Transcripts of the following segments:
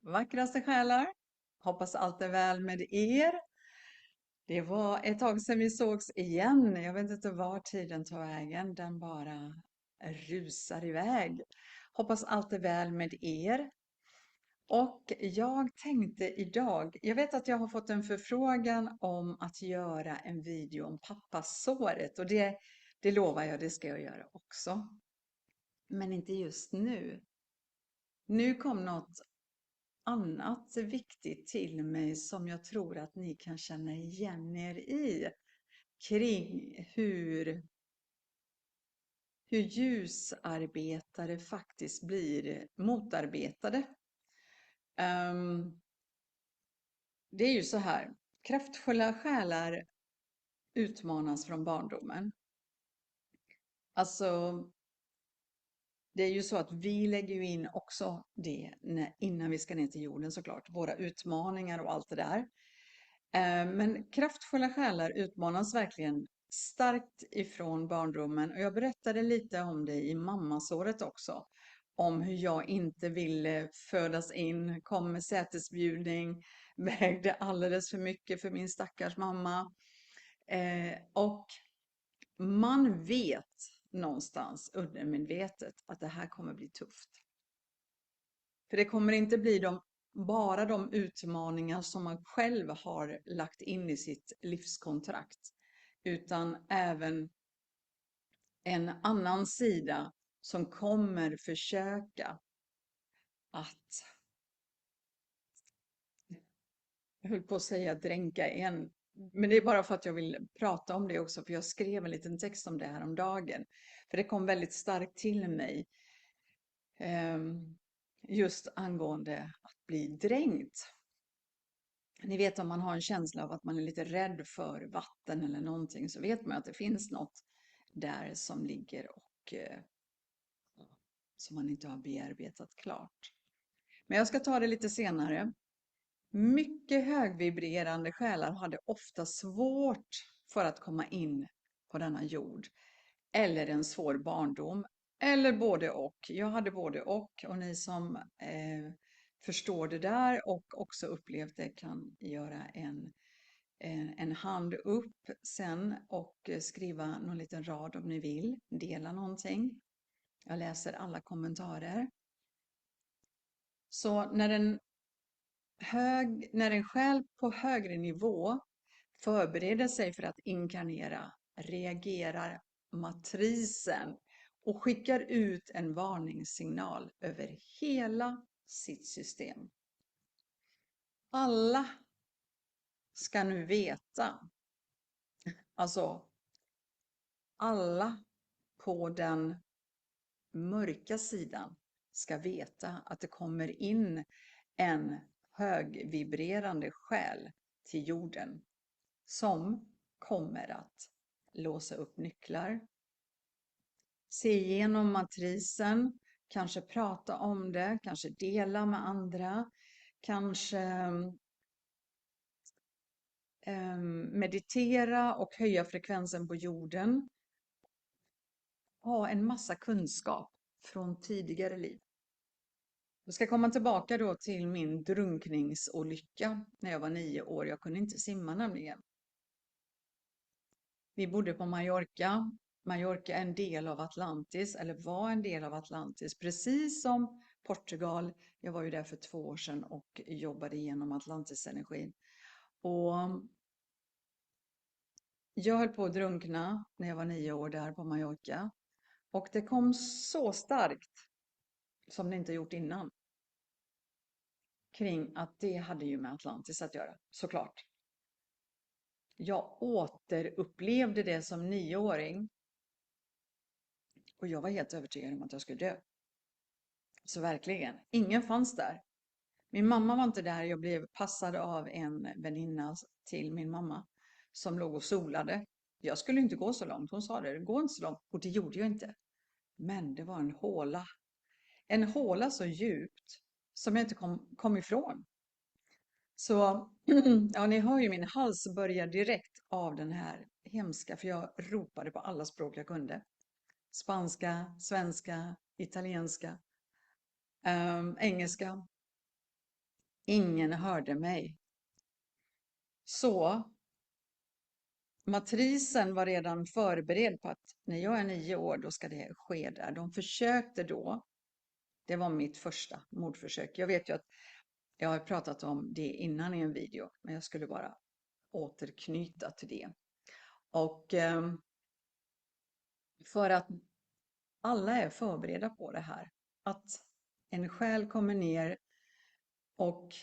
Vackraste själar. Hoppas allt är väl med er. Det var ett tag sedan vi sågs igen. Jag vet inte var tiden tar vägen. Den bara rusar iväg. Hoppas allt är väl med er. Och jag tänkte idag, jag vet att jag har fått en förfrågan om att göra en video om pappasåret och det lovar jag, det ska jag göra också. Men inte just nu. Nu kom något annat viktigt till mig som jag tror att ni kan känna igen er i kring hur ljusarbetare faktiskt blir motarbetade. Det är ju så här, kraftfulla själar utmanas från barndomen. Alltså, det är ju så att vi lägger ju in också det innan vi ska ner till jorden såklart, våra utmaningar och allt det där. Men kraftfulla själar utmanas verkligen starkt ifrån barndomen och jag berättade lite om det i mammasåret också. Om hur jag inte ville födas in, kom med sätesbjudning, vägde alldeles för mycket för min stackars mamma. Och man vet någonstans undermedvetet att det här kommer bli tufft. För det kommer inte bli bara de utmaningar som man själv har lagt in i sitt livskontrakt, utan även en annan sida som kommer försöka att, jag höll på att säga dränka en, men det är bara för att jag vill prata om det också, för jag skrev en liten text om det här om dagen. För det kom väldigt starkt till mig. Just angående att bli dränkt. Ni vet om man har en känsla av att man är lite rädd för vatten eller någonting så vet man att det finns något där som ligger och som man inte har bearbetat klart. Men jag ska ta det lite senare. Mycket högvibrerande själar hade ofta svårt för att komma in på denna jord. Eller en svår barndom. Eller både och. Jag hade både och ni som förstår det där och också upplevt det kan göra en hand upp sen och skriva någon liten rad om ni vill. Dela någonting. Jag läser alla kommentarer. Så när en själ på högre nivå förbereder sig för att inkarnera reagerar matrisen och skickar ut en varningssignal över hela sitt system. Alla ska nu veta, alltså alla på den mörka sidan ska veta att det kommer in en högvibrerande själ till jorden som kommer att låsa upp nycklar. Se igenom matrisen, kanske prata om det, kanske dela med andra, kanske meditera och höja frekvensen på jorden. Ha en massa kunskap från tidigare liv. Jag ska komma tillbaka då till min drunkningsolycka när jag var 9 år. Jag kunde inte simma nämligen. Vi bodde på Mallorca. Mallorca är en del av Atlantis, eller var en del av Atlantis, precis som Portugal. Jag var ju där för 2 år sedan och jobbade igenom Atlantis-energin. Och jag höll på att drunkna när jag var 9 år där på Mallorca. Och det kom så starkt som det inte gjort innan. Kring att det hade ju med Atlantis att göra, såklart. Jag återupplevde det som 9-åring. Och jag var helt övertygad om att jag skulle dö. Så verkligen, ingen fanns där. Min mamma var inte där, jag blev passad av en väninna till min mamma som låg och solade. Jag skulle inte gå så långt, hon sa det går inte så långt och det gjorde jag inte. Men det var en håla så djupt som jag inte kom ifrån. Så ja, ni hör ju min hals börjar direkt av den här hemska, för jag ropade på alla språk jag kunde. Spanska, svenska, italienska, engelska. Ingen hörde mig. Så matrisen var redan förberedd på att när jag är 9 år, då ska det ske där. De försökte då. Det var mitt första mordförsök. Jag vet ju att jag har pratat om det innan i en video, men jag skulle bara återknyta till det. Och för att alla är förberedda på det här. Att en själ kommer ner och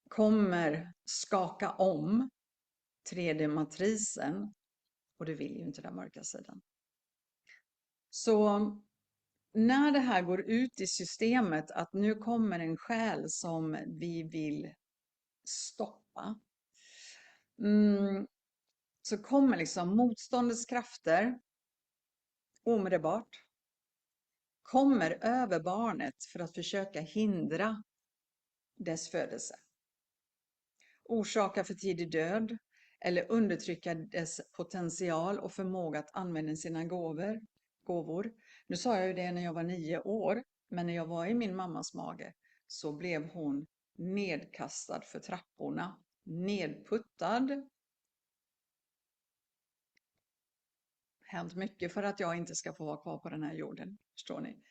kommer skaka om 3D-matrisen. Och det vill ju inte den mörka sidan. Så när det här går ut i systemet att nu kommer en själ som vi vill stoppa. Så kommer liksom motståndets krafter omedelbart. Kommer över barnet för att försöka hindra dess födelse. Orsaka för tidig död eller undertrycka dess potential och förmåga att använda sina gåvor. Nu sa jag ju det när jag var 9 år, men när jag var i min mammas mage så blev hon nedkastad för trapporna, nedputtad. Hänt mycket för att jag inte ska få vara kvar på den här jorden, förstår ni.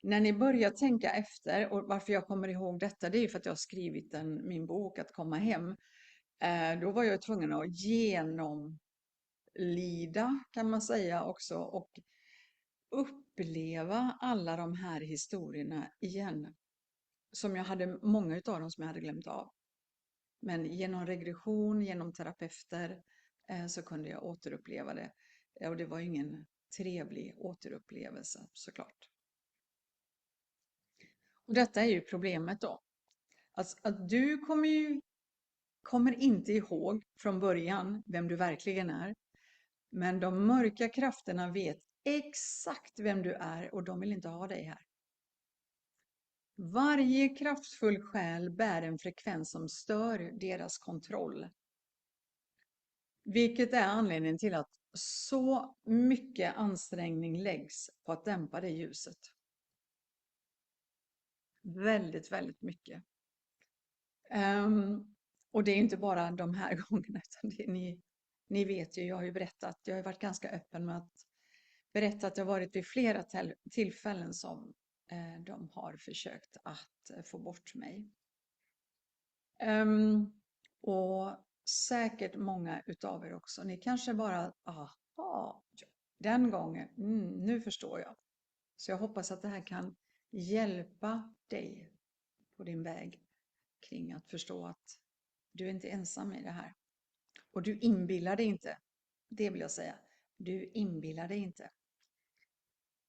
När ni börjar tänka efter, och varför jag kommer ihåg detta, det är för att jag har skrivit min bok Att komma hem. Då var jag tvungen att genomlida, kan man säga också, och uppleva alla de här historierna igen. Som jag hade, många av dem som jag hade glömt av. Men genom regression, genom terapeuter så kunde jag återuppleva det. Och det var ingen trevlig återupplevelse såklart. Och detta är ju problemet då. Att du kommer inte ihåg från början vem du verkligen är. Men de mörka krafterna vet exakt vem du är och de vill inte ha dig här. Varje kraftfull själ bär en frekvens som stör deras kontroll. Vilket är anledningen till att så mycket ansträngning läggs på att dämpa det ljuset. Väldigt, väldigt mycket. Och det är inte bara de här gångerna, utan ni vet ju, jag har ju berättat, jag har varit ganska öppen med att berätta att jag varit vid flera tillfällen som de har försökt att få bort mig. Och säkert många utav er också. Ni kanske bara, aha, den gången, nu förstår jag. Så jag hoppas att det här kan hjälpa dig på din väg kring att förstå att du är inte ensam i det här. Och du inbillar dig inte. Det vill jag säga. Du inbillar dig inte.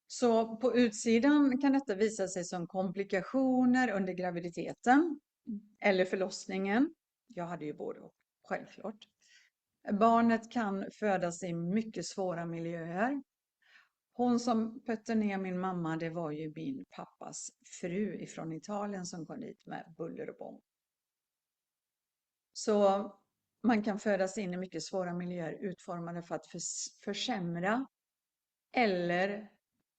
Så på utsidan kan detta visa sig som komplikationer under graviditeten eller förlossningen. Jag hade ju både och, självklart. Barnet kan födas i mycket svåra miljöer. Hon som pötte ner min mamma, det var ju min pappas fru ifrån Italien som kom dit med buller och bång. Så man kan födas in i mycket svåra miljöer utformade för att försämra eller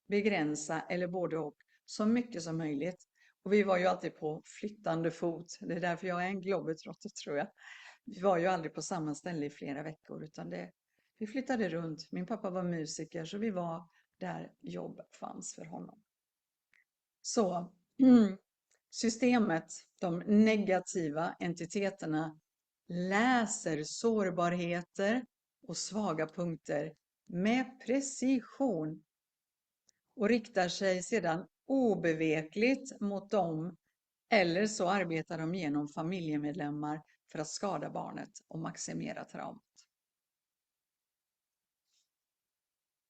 begränsa eller både och så mycket som möjligt. Och vi var ju alltid på flyttande fot. Det är därför jag är en globetrotter, tror jag. Vi var ju aldrig på samma ställe i flera veckor utan vi flyttade runt. Min pappa var musiker så vi var där jobb fanns för honom. Så systemet, de negativa entiteterna läser sårbarheter och svaga punkter med precision och riktar sig sedan obevekligt mot dem eller så arbetar de genom familjemedlemmar för att skada barnet och maximera traumat.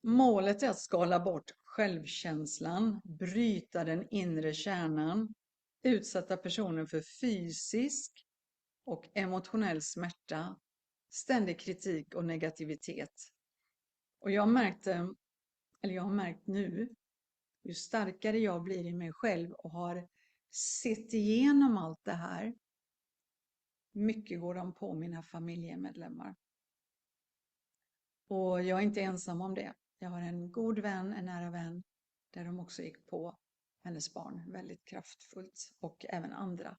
Målet är att skala bort självkänslan, bryta den inre kärnan, utsätta personen för fysisk och emotionell smärta, ständig kritik och negativitet. Och jag har märkt nu, ju starkare jag blir i mig själv och har sett igenom allt det här, mycket går de på mina familjemedlemmar. Och jag är inte ensam om det. Jag har en god vän, en nära vän, där de också gick på hennes barn väldigt kraftfullt och även andra.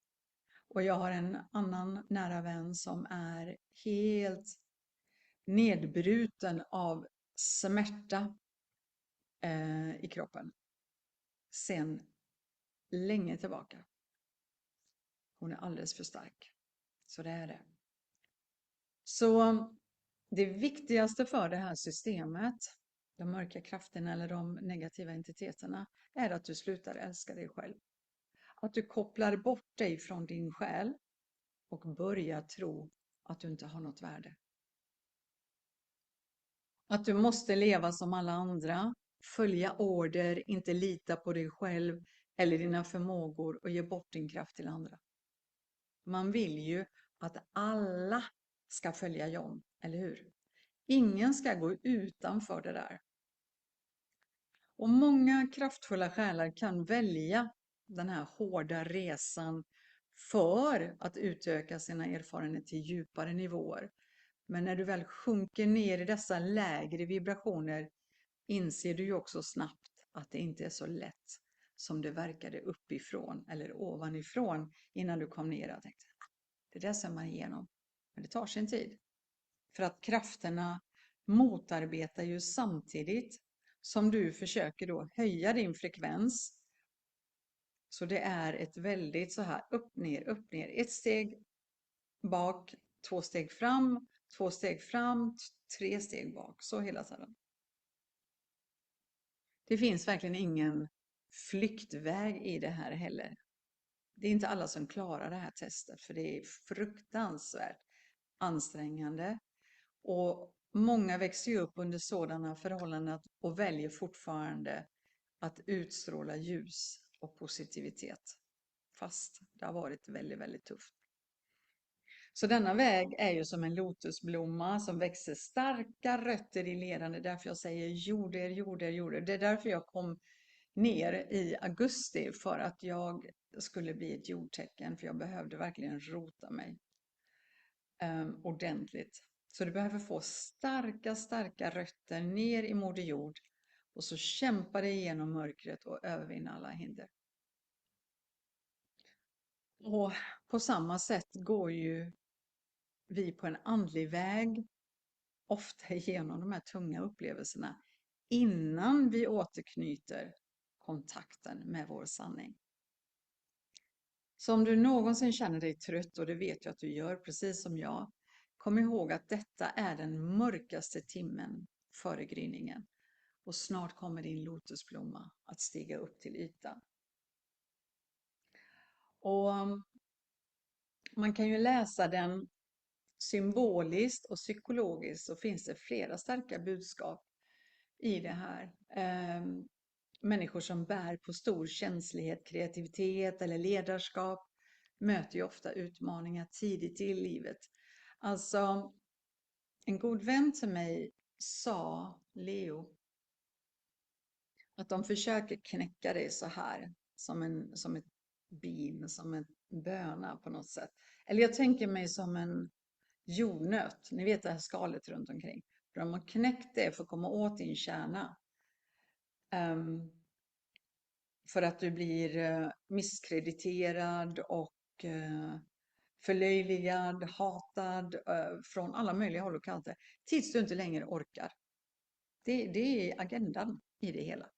Och jag har en annan nära vän som är helt nedbruten av smärta i kroppen sen länge tillbaka. Hon är alldeles för stark. Så det är det. Så det viktigaste för det här systemet, de mörka krafterna eller de negativa entiteterna, är att du slutar älska dig själv. Att du kopplar bort dig från din själ och börjar tro att du inte har något värde. Att du måste leva som alla andra, följa order, inte lita på dig själv eller dina förmågor och ge bort din kraft till andra. Man vill ju att alla ska följa John, eller hur? Ingen ska gå utanför det där. Och många kraftfulla själar kan välja den här hårda resan för att utöka sina erfarenheter till djupare nivåer. Men när du väl sjunker ner i dessa lägre vibrationer inser du ju också snabbt att det inte är så lätt som det verkade uppifrån eller ovanifrån innan du kom ner och tänkte, det där ser man igenom. Men det tar sin tid. För att krafterna motarbetar ju samtidigt som du försöker då höja din frekvens. Så det är ett väldigt så här upp, ner. Ett steg bak, 2 steg fram, 2 steg fram, 3 steg bak. Så hela tiden. Det finns verkligen ingen flyktväg i det här heller. Det är inte alla som klarar det här testet för det är fruktansvärt ansträngande. Och många växer ju upp under sådana förhållanden och väljer fortfarande att utstråla ljus och positivitet. Fast det har varit väldigt, väldigt tufft. Så denna väg är ju som en lotusblomma som växer starka rötter i lerande. Därför jag säger jorder. Det är därför jag kom ner i augusti för att jag skulle bli ett jordtecken. För jag behövde verkligen rota mig ordentligt. Så du behöver få starka rötter ner i Moder Jord och så kämpa dig igenom mörkret och övervinna alla hinder. Och på samma sätt går ju vi på en andlig väg ofta igenom de här tunga upplevelserna innan vi återknyter kontakten med vår sanning. Så om du någonsin känner dig trött, och det vet jag att du gör precis som jag, kom ihåg att detta är den mörkaste timmen före gryningen. Och snart kommer din lotusblomma att stiga upp till ytan. Och man kan ju läsa den symboliskt och psykologiskt, så finns det flera starka budskap i det här. Människor som bär på stor känslighet, kreativitet eller ledarskap möter ju ofta utmaningar tidigt i livet. Alltså, en god vän till mig sa, Leo, att de försöker knäcka dig så här, som ett bin, som en böna på något sätt. Eller jag tänker mig som en jordnöt, ni vet det här skalet runt omkring. För de har knäckt det för att komma åt din kärna. För att du blir misskrediterad och förlöjligad, hatad från alla möjliga håll och kanter. Tills du inte längre orkar. Det är agendan i det hela.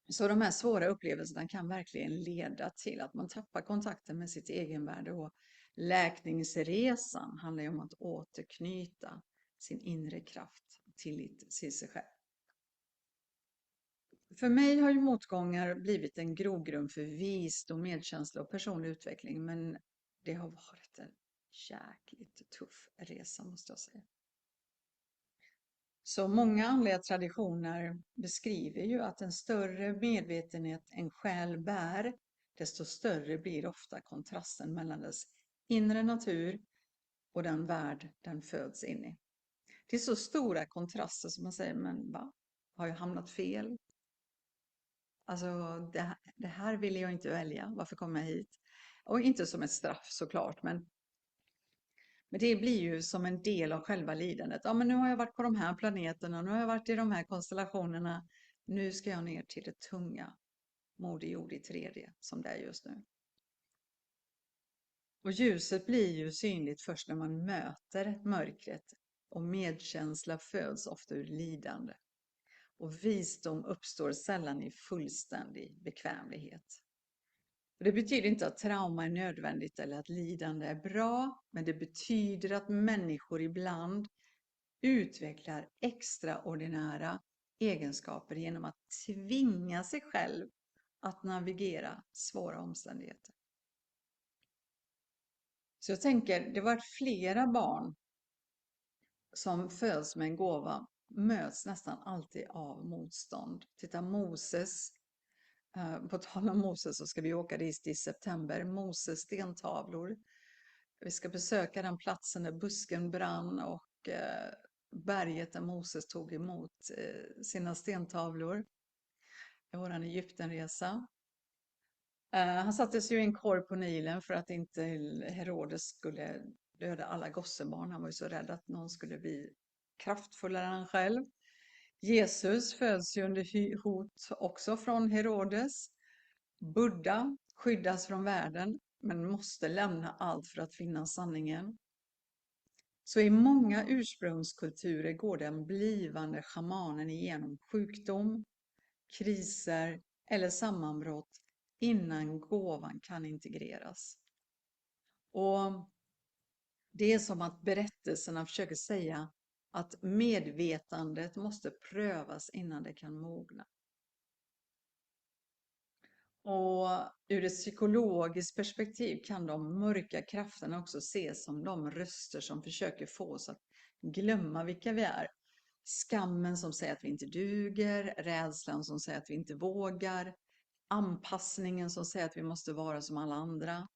Så de här svåra upplevelserna kan verkligen leda till att man tappar kontakten med sitt egenvärde. Och läkningsresan handlar ju om att återknyta sin inre kraft och tillit till sig själv. För mig har ju motgångar blivit en grogrund för visdom, medkänsla och personlig utveckling. Men det har varit en jäkligt tuff resa, måste jag säga. Så många andliga traditioner beskriver ju att en större medvetenhet en själ bär, desto större blir ofta kontrasten mellan dess inre natur och den värld den föds in i. Det är så stora kontraster som man säger, men va? Har jag hamnat fel? Alltså det här ville jag inte välja, varför kom jag hit? Och inte som ett straff såklart, men det blir ju som en del av själva lidandet. Ja, men nu har jag varit på de här planeterna, nu har jag varit i de här konstellationerna, nu ska jag ner till det tunga. Moder Jord i 3D som det är just nu. Och ljuset blir ju synligt först när man möter mörkret, och medkänsla föds ofta ur lidande. Och visdom uppstår sällan i fullständig bekvämlighet. Och det betyder inte att trauma är nödvändigt eller att lidande är bra, men det betyder att människor ibland utvecklar extraordinära egenskaper genom att tvinga sig själv att navigera svåra omständigheter. Så jag tänker, det har varit flera barn som föds med en gåva möts nästan alltid av motstånd. Titta Moses, på tal om Moses så ska vi åka dit i september. Moses stentavlor. Vi ska besöka den platsen där busken brann och berget där Moses tog emot sina stentavlor i våran Egyptenresa. Han sattes ju i en korg på Nilen för att inte Herodes skulle döda alla gossebarn. Han var ju så rädd att någon skulle bli kraftfullare än han själv. Jesus föds ju under hot också från Herodes. Buddha skyddas från världen men måste lämna allt för att finna sanningen. Så i många ursprungskulturer går den blivande shamanen igenom sjukdom, kriser eller sammanbrott innan gåvan kan integreras. Och det är som att berättelserna försöker säga att medvetandet måste prövas innan det kan mogna. Och ur ett psykologiskt perspektiv kan de mörka krafterna också ses som de röster som försöker få oss att glömma vilka vi är. Skammen som säger att vi inte duger, rädslan som säger att vi inte vågar, anpassningen som säger att vi måste vara som alla andra.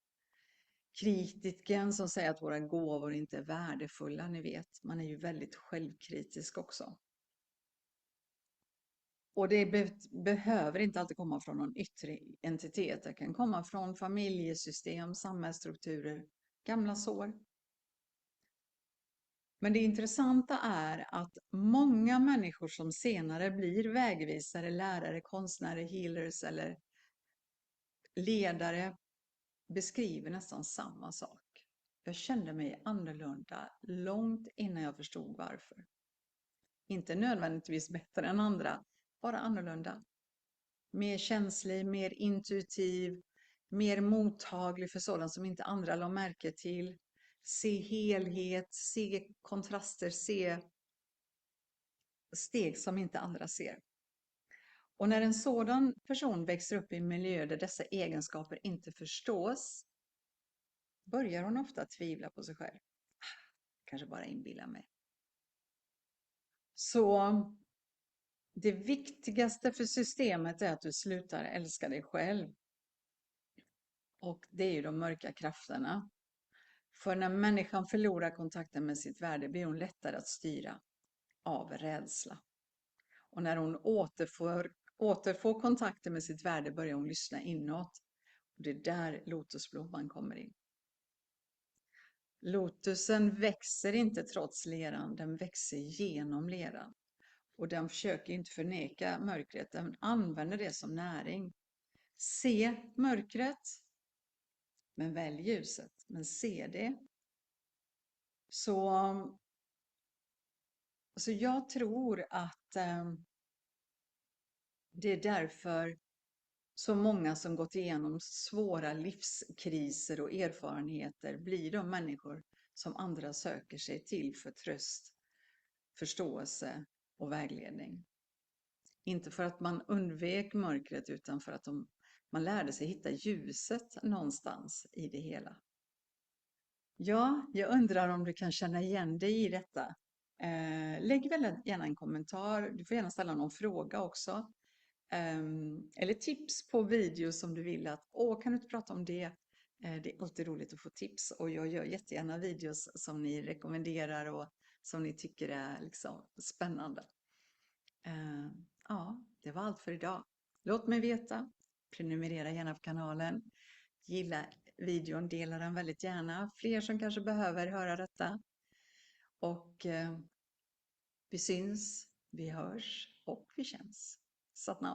Kritiken som säger att våra gåvor inte är värdefulla, ni vet. Man är ju väldigt självkritisk också. Och det behöver inte alltid komma från någon yttre entitet. Det kan komma från familjesystem, samhällsstrukturer, gamla sår. Men det intressanta är att många människor som senare blir vägvisare, lärare, konstnärer, healers eller ledare beskriver nästan samma sak. Jag kände mig annorlunda långt innan jag förstod varför. Inte nödvändigtvis bättre än andra, bara annorlunda. Mer känslig, mer intuitiv, mer mottaglig för sådant som inte andra la märke till. Se helhet, se kontraster, se steg som inte andra ser. Och när en sådan person växer upp i en miljö där dessa egenskaper inte förstås, börjar hon ofta tvivla på sig själv. Kanske bara inbilla mig. Så det viktigaste för systemet är att du slutar älska dig själv. Och det är ju de mörka krafterna. För när människan förlorar kontakten med sitt värde blir hon lättare att styra av rädsla. Och när hon återfår kontakten med sitt värde börjar hon lyssna inåt. Och det är där lotusblomman kommer in. Lotusen växer inte trots leran, den växer genom leran. Och den försöker inte förneka mörkret, den använder det som näring. Se mörkret, men välj ljuset, men se det. Så jag tror att det är därför så många som gått igenom svåra livskriser och erfarenheter blir de människor som andra söker sig till för tröst, förståelse och vägledning. Inte för att man undvek mörkret utan för att man lärde sig hitta ljuset någonstans i det hela. Ja, jag undrar om du kan känna igen dig i detta. Lägg väldigt gärna en kommentar. Du får gärna ställa någon fråga också. Eller tips på videos som du vill att, kan du inte prata om det? Det är alltid roligt att få tips och jag gör jättegärna videos som ni rekommenderar och som ni tycker är liksom spännande. Ja, det var allt för idag. Låt mig veta. Prenumerera gärna på kanalen. Gilla videon, dela den väldigt gärna. Fler som kanske behöver höra detta. Och vi syns, vi hörs och vi känns. Satnam.